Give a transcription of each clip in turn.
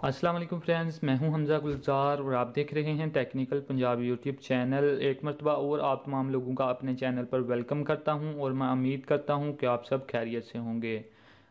अस्सलाम वालेकुम फ्रेंड्स, मैं हूं हमज़ा गुलजार और आप देख रहे हैं टेक्निकल पंजाबी यूट्यूब चैनल। एक मरतबा और आप तमाम लोगों का अपने चैनल पर वेलकम करता हूं और मैं उम्मीद करता हूं कि आप सब खैरियत से होंगे।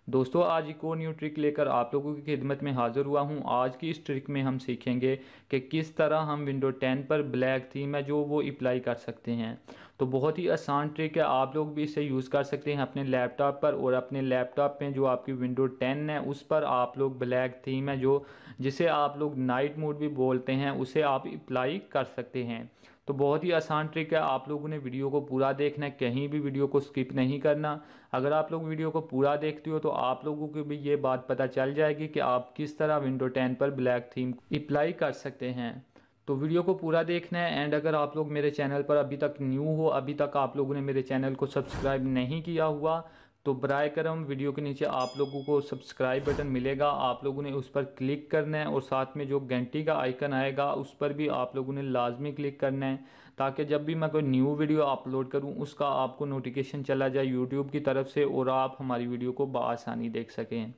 दोस्तों, आज एक और न्यू ट्रिक लेकर आप लोगों की खिदमत में हाज़िर हुआ हूं। आज की इस ट्रिक में हम सीखेंगे कि किस तरह हम विंडो 10 पर ब्लैक थीम है जो वो अप्लाई कर सकते हैं। तो बहुत ही आसान ट्रिक है, आप लोग भी इसे यूज़ कर सकते हैं अपने लैपटॉप पर। और अपने लैपटॉप में जो आपकी विंडो 10 है उस पर आप लोग ब्लैक थीम है जो जिसे आप लोग नाइट मोड भी बोलते हैं उसे आप अप्लाई कर सकते हैं। तो बहुत ही आसान ट्रिक है, आप लोगों ने वीडियो को पूरा देखना है, कहीं भी वीडियो को स्किप नहीं करना। अगर आप लोग वीडियो को पूरा देखते हो तो आप लोगों को भी ये बात पता चल जाएगी कि आप किस तरह विंडो 10 पर ब्लैक थीम अप्लाई कर सकते हैं। तो वीडियो को पूरा देखना है। एंड अगर आप लोग मेरे चैनल पर अभी तक न्यू हो, अभी तक आप लोगों ने मेरे चैनल को सब्सक्राइब नहीं किया हुआ, तो बराए करम वीडियो के नीचे आप लोगों को सब्सक्राइब बटन मिलेगा, आप लोगों ने उस पर क्लिक करना है और साथ में जो घंटी का आइकन आएगा उस पर भी आप लोगों ने लाजमी क्लिक करना है, ताकि जब भी मैं कोई न्यू वीडियो अपलोड करूं उसका आपको नोटिफिकेशन चला जाए यूट्यूब की तरफ से और आप हमारी वीडियो को बआसानी देख सकें।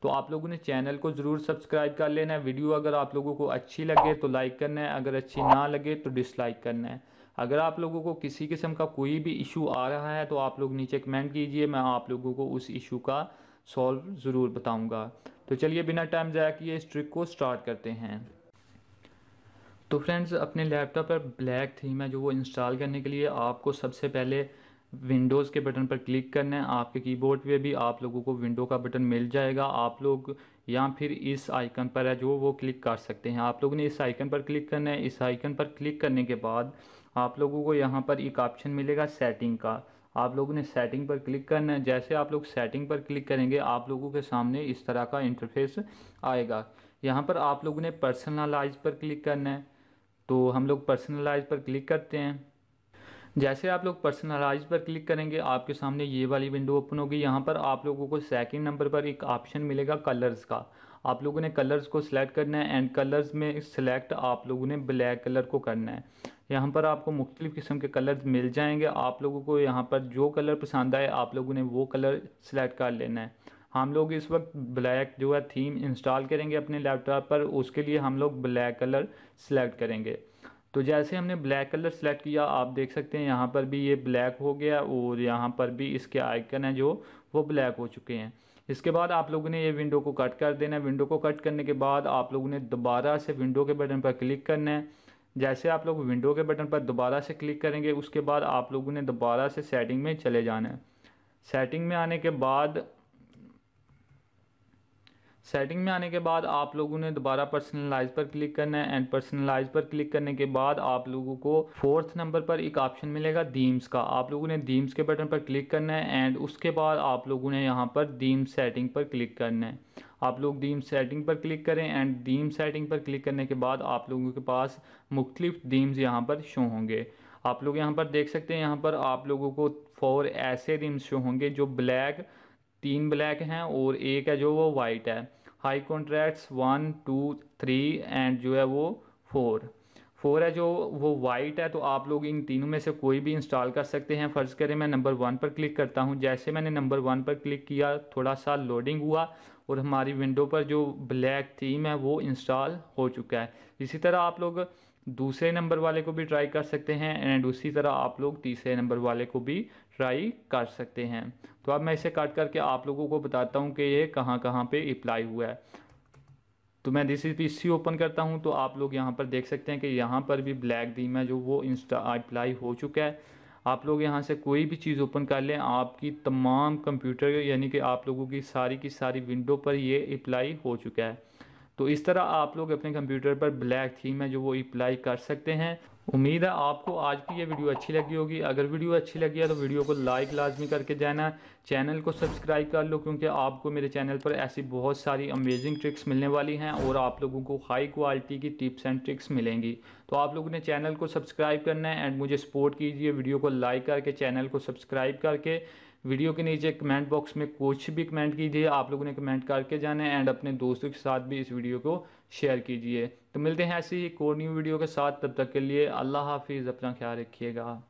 तो आप लोगों ने चैनल को ज़रूर सब्सक्राइब कर लेना है। वीडियो अगर आप लोगों को अच्छी लगे तो लाइक करना है, अगर अच्छी ना लगे तो डिसलाइक करना है। अगर आप लोगों को किसी किस्म का कोई भी इशू आ रहा है तो आप लोग नीचे कमेंट कीजिए, मैं आप लोगों को उस इशू का सॉल्व ज़रूर बताऊंगा। तो चलिए बिना टाइम ज़ाया किए इस ट्रिक को स्टार्ट करते हैं। तो फ्रेंड्स, अपने लैपटॉप पर ब्लैक थीम है जो वो इंस्टॉल करने के लिए आपको सबसे पहले विंडोज़ के बटन पर क्लिक करना है। आपके कीबोर्ड पे भी आप लोगों को विंडो का बटन मिल जाएगा, आप लोग या फिर इस आइकन पर है जो वो क्लिक कर सकते हैं। आप लोगों ने इस आइकन पर क्लिक करना है। इस आइकन पर क्लिक करने के बाद आप लोगों को यहाँ पर एक ऑप्शन मिलेगा सेटिंग का, आप लोगों ने सेटिंग पर क्लिक करना है। जैसे आप लोग सेटिंग पर क्लिक करेंगे आप लोगों के सामने इस तरह का इंटरफेस आएगा। यहाँ पर आप लोगों ने पर्सनलाइज पर क्लिक करना है। तो हम लोग पर्सनलाइज पर क्लिक करते हैं। जैसे आप लोग पर्सनलाइज पर क्लिक करेंगे आपके सामने ये वाली विंडो ओपन होगी। यहाँ पर आप लोगों को सेकंड नंबर पर एक ऑप्शन मिलेगा कलर्स का, आप लोगों ने कलर्स को सिलेक्ट करना है। एंड कलर्स में सिलेक्ट आप लोगों ने ब्लैक कलर को करना है। यहाँ पर आपको मुख्तलिफ़ किस्म के कलर्स मिल जाएंगे, आप लोगों को यहाँ पर जो कलर पसंद आए आप लोगों ने वो कलर सिलेक्ट कर लेना है। हम लोग इस वक्त ब्लैक जो है थीम इंस्टॉल करेंगे अपने लैपटॉप पर, उसके लिए हम लोग ब्लैक कलर सिलेक्ट करेंगे। तो जैसे हमने ब्लैक कलर सेलेक्ट किया आप देख सकते हैं यहाँ पर भी ये ब्लैक हो गया और यहाँ पर भी इसके आइकन है जो वो ब्लैक हो चुके हैं। इसके बाद आप लोगों ने ये विंडो को कट कर देना है। विंडो को कट करने के बाद आप लोगों ने दोबारा से विंडो के बटन पर क्लिक करना है। जैसे आप लोग विंडो के बटन पर दोबारा से क्लिक करेंगे उसके बाद आप लोगों ने दोबारा से सेटिंग में चले जाना है। सेटिंग में आने के बाद आप लोगों ने दोबारा पर्सनलाइज पर क्लिक करना है। एंड पर्सनलाइज पर क्लिक करने के बाद आप लोगों को फोर्थ नंबर पर एक ऑप्शन मिलेगा थीम्स का, आप लोगों ने थीम्स के बटन पर क्लिक करना है। एंड उसके बाद आप लोगों ने यहाँ पर थीम सेटिंग पर क्लिक करना है। आप लोग थीम सेटिंग पर क्लिक करें। एंड थीम सेटिंग पर क्लिक करने के बाद आप लोगों के पास मुख्तलिफ थीम्स यहाँ पर शो होंगे। आप लोग यहाँ पर देख सकते हैं, यहाँ पर आप लोगों को 4 ऐसे थीम्स शो होंगे जो ब्लैक, 3 ब्लैक हैं और एक है जो वो वाइट है। हाई कॉन्ट्रैक्ट्स 1 2 3 एंड जो है वो 4 है जो वो वाइट है। तो आप लोग इन तीनों में से कोई भी इंस्टॉल कर सकते हैं। फ़र्ज़ करें मैं नंबर 1 पर क्लिक करता हूं। जैसे मैंने नंबर 1 पर क्लिक किया थोड़ा सा लोडिंग हुआ और हमारी विंडो पर जो ब्लैक थीम है वो इंस्टॉल हो चुका है। इसी तरह आप लोग दूसरे नंबर वाले को भी ट्राई कर सकते हैं एंड उसी तरह आप लोग तीसरे नंबर वाले को भी ट्राई कर सकते हैं। तो अब मैं इसे काट करके आप लोगों को बताता हूँ कि ये कहाँ कहाँ पे अप्लाई हुआ है। तो मैं दिस पीसी ओपन करता हूँ तो आप लोग यहाँ पर देख सकते हैं कि यहाँ पर भी ब्लैक थीम है जो वो अप्लाई हो चुका है। आप लोग यहाँ से कोई भी चीज़ ओपन कर लें, आपकी तमाम कंप्यूटर यानी कि आप लोगों की सारी विंडो पर ये अप्लाई हो चुका है। तो इस तरह आप लोग अपने कंप्यूटर पर ब्लैक थीम है जो वो अप्लाई कर सकते हैं। उम्मीद है आपको आज की ये वीडियो अच्छी लगी होगी। अगर वीडियो अच्छी लगी है तो वीडियो को लाइक लाजमी करके जाना, चैनल को सब्सक्राइब कर लो क्योंकि आपको मेरे चैनल पर ऐसी बहुत सारी अमेजिंग ट्रिक्स मिलने वाली हैं और आप लोगों को हाई क्वालिटी की टिप्स एंड ट्रिक्स मिलेंगी। तो आप लोगों ने चैनल को सब्सक्राइब करना है एंड मुझे सपोर्ट कीजिए वीडियो को लाइक करके, चैनल को सब्सक्राइब करके। वीडियो के नीचे कमेंट बॉक्स में कुछ भी कमेंट कीजिए, आप लोगों ने कमेंट करके जाना है एंड अपने दोस्तों के साथ भी इस वीडियो को शेयर कीजिए। तो मिलते हैं ऐसी ही एक और न्यू वीडियो के साथ, तब तक के लिए अल्लाह हाफिज़, अपना ख्याल रखिएगा।